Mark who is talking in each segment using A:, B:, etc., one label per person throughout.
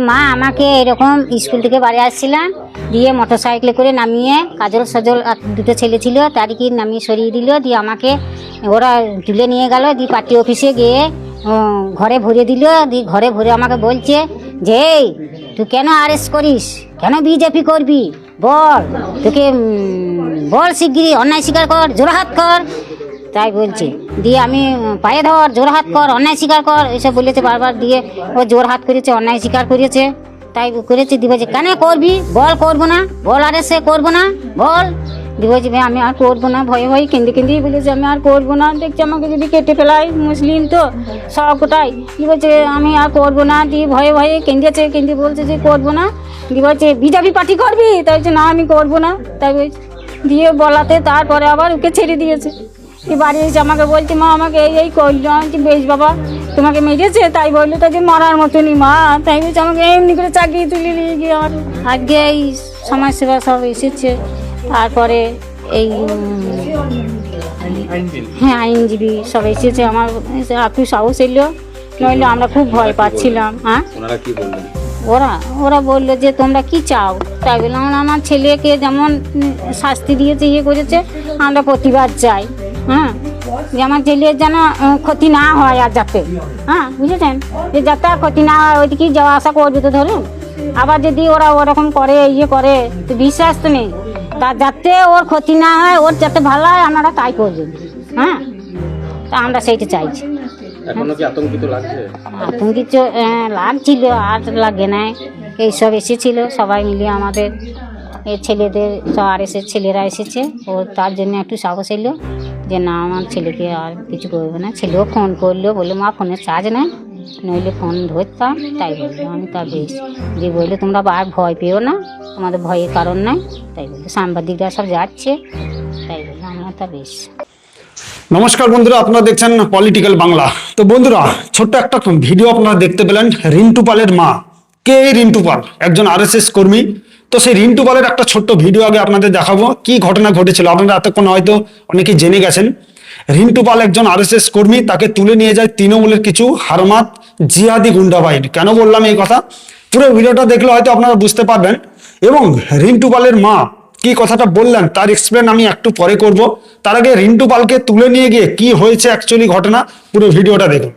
A: মা আমাকে এরকম স্কুল থেকে বাড়ি আসছিলাম, দিয়ে মোটর সাইকেলে করে নামিয়ে কাজল সজল আর দুটো ছেলে ছিল তাদেরকে নামিয়ে সরিয়ে দিল, দিয়ে আমাকে ওরা তুলে নিয়ে গেল, দিয়ে পার্টি অফিসে গিয়ে ঘরে ভরে দিল। দিয়ে ঘরে ভরে আমাকে বলছে যে এই তুই কেন আরএস করিস, কেন বিজেপি করবি বল, তোকে বল শিগগিরি অন্যায় স্বীকার কর, জোড়হাত কর। তাই বলছে, দিয়ে আমি পায়ে ধর, জোড়হাত কর, অন্যায় স্বীকার কর, এসব বলেছে বারবার। দিয়ে ও জোড়হাত করেছে, অন্যায় স্বীকার করেছে, তাই করেছে। দিয়ে বলছে কেন করবি বল, করবো না বল, আরে সে করবো না বল। দিয়ে বলছি ভাই আমি আর করবো না, ভয়ে ভয়ে কেঁদে কেঁদেই বলেছে আমি আর করবো না, দেখছি আমাকে যদি কেটে ফেলায়, মুসলিম তো সবটাই। দিয়ে বলছে আমি আর করবো না, দিয়ে ভয়ে ভয়ে কেঁদেছে, কেঁদে বলছে যে করবো না। দিয়ে বলছে বিজেপি পার্টি করবি, তাই বলছে না আমি করবো না, তাই বলছে। দিয়ে বলাতে তারপরে আবার ওকে ছেড়ে দিয়েছে। বাড়ি এসে আমাকে বলছে মা আমাকে এই করলো, আমি বেশ বাবা তোমাকে মেরেছে, তাই বললো তাই যে মরার মতনই মা, তাই বলছে আমাকে এমনি করে চাকরি তুলে নিয়ে গিয়ে আমার আজকে এই সমাজসেবা সব এসেছে। তারপরে এই হ্যাঁ আইনজীবী সব এসেছে, আমার একটু সাহস এলো, নইলে আমরা খুব ভয় পাচ্ছিলাম। হ্যাঁ ওরা বললো যে তোমরা কি চাও, তাই বললাম আমার ছেলেকে যেমন শাস্তি দিয়েছে ইয়ে করেছে আমরা প্রতিবাদ চাই। হ্যাঁ যে আমার ছেলের যেন ক্ষতি না হয় আর যাতে, হ্যাঁ বুঝেছেন, যে যাতে আর ক্ষতি না হয়, ওইদিকে যাওয়া আসা করবে তো ধরুন, আবার যদি ওরা ওরকম করে ইয়ে করে তো বিশ্বাস তো নেই, তা যাতে ওর ক্ষতি না হয়, ওর যাতে ভালো হয় আপনারা তাই করবেন। হ্যাঁ তা আমরা সেইটা চাইছি। আতঙ্কিত লাগছিল, আর লাগে না, এইসব এসেছিল সবাই মিলিয়ে আমাদের এই ছেলেদের আরএসের ছেলেরা এসেছে, ও তার জন্য একটু সাহস এলো যে না আমার ছেলেকে আর কিছু করবে না। ছেলেও ফোন করলো, বললো মা ফোনের চার্জ নেই, নইলে ফোন ধরতাম, তাই বললো। আমি তা বেশ, যে বললো তোমরা আর ভয় পেও না, তোমাদের ভয়ের কারণ নাই, তাই বললো। সাংবাদিকরা সব যাচ্ছে, তাই বললো আমরা তা বেশ।
B: নমস্কার বন্ধুরা, আপনারা দেখছেন পলিটিক্যাল বাংলা। তো বন্ধুরা, ছোট্ট একটা ভিডিও আপনারা দেখতে পেলেন। রিন্টু পালের মা, কে এই রিন্টু পাল? একজন আরএসএস কর্মী। তো সেই রিন্টু পালের একটা ছোট্ট ভিডিও আগে আপনাদের দেখাবো, কি ঘটনা ঘটেছিল। আপনারা এতক্ষণ হয়তো অনেকেই জেনে গেছেন। রিন্টু পাল একজন আরএসএস কর্মী, তাকে তুলে নিয়ে যায় তৃণমূলের কিছু হারমাত জিহাদি গুন্ডা বাহিনী। কেন বললাম এই কথা, পুরো ভিডিওটা দেখলে হয়তো আপনারা বুঝতে পারবেন। এবং রিন্টু পালের মা কি কথাটা বললেন তার এক্সপ্লেন আমি একটু পরে করব। তার আগে রিন্টু পালকে তুলে নিয়ে গিয়ে কি হয়েছে অ্যাকচুয়ালি ঘটনা, পুরো ভিডিওটা দেখুন।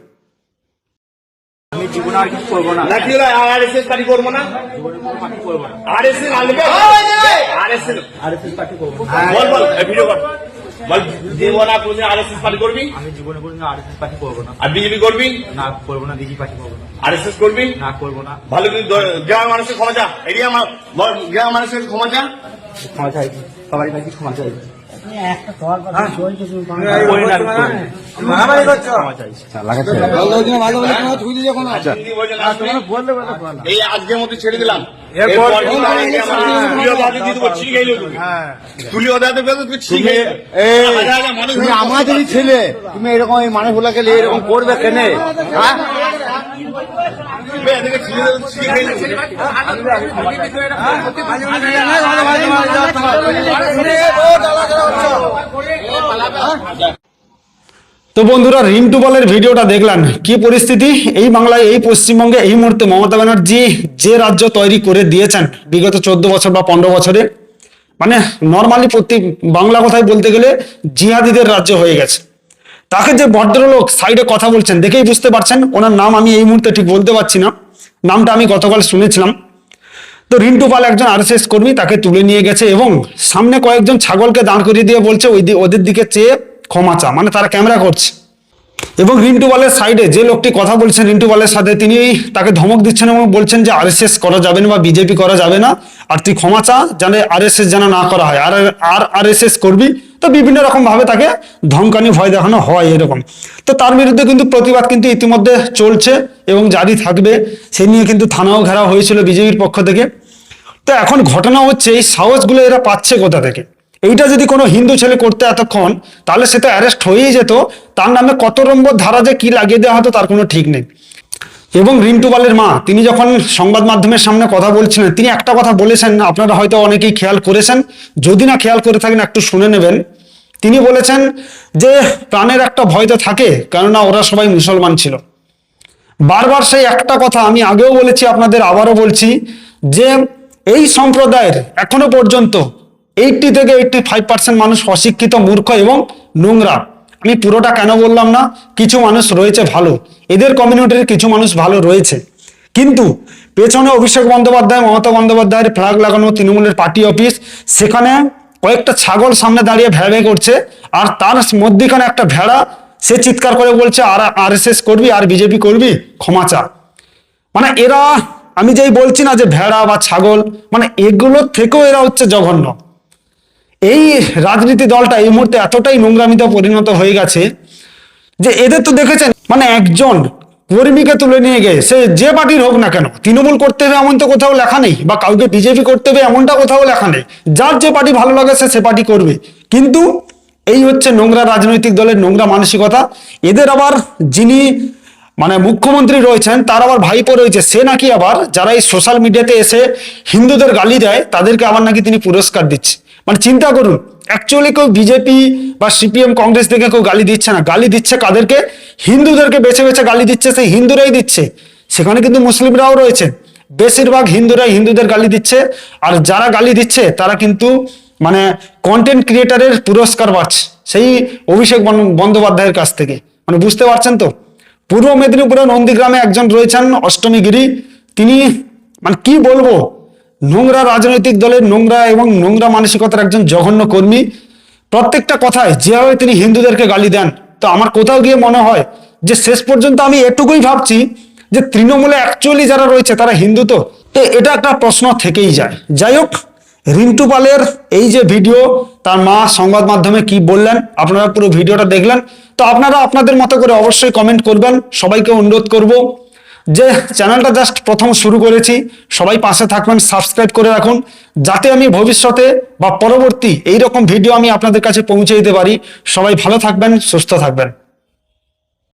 C: আমি জীবনে আর কিছু করবো না, নাকি আরএসএস পার্টি করবো না, আরএসএস আনবে, আরএসএস পার্টি করবো, বল বল ভিডিও কর, বল জীবনে কোনদিন আরএসএস পার্টি করবি? আমি জীবনে কোনদিন আরএসএস পার্টি করবো না। আর বিজেপি করবি? না করবো না। বিজেপি পার্টি করবো না। আরএসএস করবি? না করবো না। ভালো কিন্তু গ্রামের মানুষের ক্ষমা চা, এরিয়া গ্রামের মানুষের ক্ষমা চা, ক্ষমা চাইছি সবারই কাছে ক্ষমা চাইছি। এই আজকের মধ্যে ছেড়ে দিলাম,
D: আমার যদি ছেলে তুমি এরকম এই মানুষগুলাকে এরকম করবে কেন?
B: তো বন্ধুরা, রিন্টু পালের ভিডিওটা দেখলেন, কি পরিস্থিতি এই বাংলায়, এই পশ্চিমবঙ্গে এই মুহূর্তে মমতা ব্যানার্জি যে রাজ্য তৈরি করে দিয়েছেন বিগত 14 বছর বা 15 বছরে, মানে নর্মালি প্রতি বাংলা কথায় বলতে গেলে জিহাদিদের রাজ্য হয়ে গেছে। তাকে যে ভদ্রলোক সাইডে কথা বলছেন দেখেই বুঝতে পারছেন, ওনার নাম আমি এই মুহূর্তে ঠিক বলতে পারছি না, নামটা আমি গতকাল শুনেছিলাম। তো রিন্টু পাল একজন আরএসএস কর্মী, তাকে তুলে নিয়ে গেছে এবং সামনে কয়েকজন ছাগলকে দাঁড় করিয়ে দিয়ে বলছে ওদের দিকে চেয়ে ক্ষমা চা, মানে তারা ক্যামেরা করছে। এবং রিন্টু পালের সাইডে যে লোকটি কথা বলছেন রিন্টু পালের সাথে, তিনি তাকে ধমক দিচ্ছেন এবং বলছেন যে আরএসএস করা যাবে না বা বিজেপি করা যাবে না, আর তুই ক্ষমা চা যেন আরএসএস যেন না করা হয়, আর আরএসএস করবি। তো বিভিন্ন রকম ভাবে তাকে ধমকানি ভয় দেখানো হয় এরকম। তো তার বিরুদ্ধে কিন্তু প্রতিবাদ কিন্তু ইতিমধ্যে চলছে এবং জারি থাকবে, সে নিয়ে কিন্তু থানাও ঘেরাও হয়েছিল বিজেপির পক্ষ থেকে। তো এখন ঘটনা হচ্ছে এই সাহসগুলো এরা পাচ্ছে কোথা থেকে? এইটা যদি কোনো হিন্দু ছেলে করতে এতক্ষণ, তাহলে সে তো অ্যারেস্ট হয়েই যেত, তার নামে কত নম্বর ধারা যে কি লাগিয়ে দেওয়া হতো তার কোনো ঠিক নেই। এবং রিন্টু পালের মা, তিনি যখন সংবাদ মাধ্যমের সামনে কথা বলছিলেন, তিনি একটা কথা বলেছেন, আপনারা হয়তো অনেকেই খেয়াল করেছেন, যদি না খেয়াল করে থাকেন একটু শুনে নেবেন। তিনি বলেছেন যে প্রাণের একটা ভয় তো থাকে, কেননা ওরা সবাই মুসলমান ছিল। বারবার সেই একটা কথা আমি আগেও বলেছি, আপনাদের আবারও বলছি, যে এই সম্প্রদায়ের এখনো পর্যন্ত 80 থেকে 85% মানুষ অশিক্ষিত, মূর্খ এবং নোংরা। আমি পুরোটা কেন বললাম না, কিছু মানুষ রয়েছে ভালো, এদের কমিউনিটির কিছু মানুষ ভালো রয়েছে, কিন্তু পেছনে অভিষেক বন্দ্যোপাধ্যায়, মমতা বন্দ্যোপাধ্যায়ের ফ্ল্যাগ লাগানো তৃণমূলের পার্টি অফিস, সেখানে কয়েকটা ছাগল সামনে দাঁড়িয়ে ভ্যাবে করছে, আর তার মধ্যেখানে একটা ভেড়া, সে চিৎকার করে বলছে RSS করবি আর বিজেপি করবি, ক্ষমা চা। মানে এরা, আমি যেই বলছি না যে ভেড়া বা ছাগল, মানে এগুলোর থেকেও এরা হচ্ছে জঘন্য। এই রাজনীতি দলটা এই মুহূর্তে এতটাই নোংরামিতে পরিণত হয়ে গেছে যে এদের তো দেখেছেন, মানে একজন কর্মীকে তুলে নিয়ে গিয়ে, সে যে পার্টির হোক না কেন, তৃণমূল করতে হবে এমন তো কোথাও লেখা নেই, বা কাউকে বিজেপি করতে হবে এমনটা কোথাও লেখা নেই, যার যে পার্টি ভালো লাগে সে পার্টি করবে। কিন্তু এই হচ্ছে নোংরা রাজনৈতিক দলের নোংরা মানসিকতা। এদের আবার যিনি মানে মুখ্যমন্ত্রী রয়েছেন, তার আবার ভাইপো রয়েছে, সে নাকি আবার যারা এই সোশ্যাল মিডিয়াতে এসে হিন্দুদের গালি দেয় তাদেরকে আবার নাকি তিনি পুরস্কার দিচ্ছে। মানে চিন্তা করুন, অ্যাকচুয়ালি কেউ বিজেপি বা CPM কংগ্রেস থেকে কেউ গালি দিচ্ছে না, গালি দিচ্ছে কাদেরকে? হিন্দুদেরকে বেছে বেছে গালি দিচ্ছে, সেই হিন্দুরাই দিচ্ছে। সেখানে কিন্তু মুসলিমরাও রয়েছে, বেশিরভাগ হিন্দুরাই হিন্দুদের গালি দিচ্ছে, আর যারা গালি দিচ্ছে তারা কিন্তু মানে কন্টেন্ট ক্রিয়েটারের পুরস্কার পাচ্ছে সেই অভিষেক বন্দ্যোপাধ্যায়ের কাছ থেকে। মানে বুঝতে পারছেন তো? পূর্ব মেদিনীপুরের নন্দীগ্রামে একজন রয়েছেন অষ্টমী গিরি, তিনি মানে কি বলবো, নোংরা রাজনৈতিক দলের নোংরা এবং নোংরা মানসিকতার একজন জঘন্য কর্মী। প্রত্যেকটা কথায় যেভাবে তিনি হিন্দুদেরকে গালি দেন, তো আমার কোথাও গিয়ে মনে হয় যে শেষ পর্যন্ত আমি এটুকুই ভাবছি যে তৃণমূলে অ্যাকচুয়ালি যারা রয়েছে তারা হিন্দু তো এটা একটা প্রশ্ন থেকেই যায়। যাই হোক, রিন্টু পালের এই যে ভিডিও, তার মা সংবাদ মাধ্যমে কি বললেন, আপনারা পুরো ভিডিওটা দেখলেন, তো আপনারা আপনাদের মতো করে অবশ্যই কমেন্ট করবেন। সবাইকে অনুরোধ করব যে চ্যানেলটা জাস্ট প্রথম শুরু করেছি, সবাই পাশে থাকবেন, সাবস্ক্রাইব করে রাখুন, যাতে আমি ভবিষ্যতে বা পরবর্তী এইরকম ভিডিও আমি আপনাদের কাছে পৌঁছে দিতে পারি। সবাই ভালো থাকবেন, সুস্থ থাকবেন।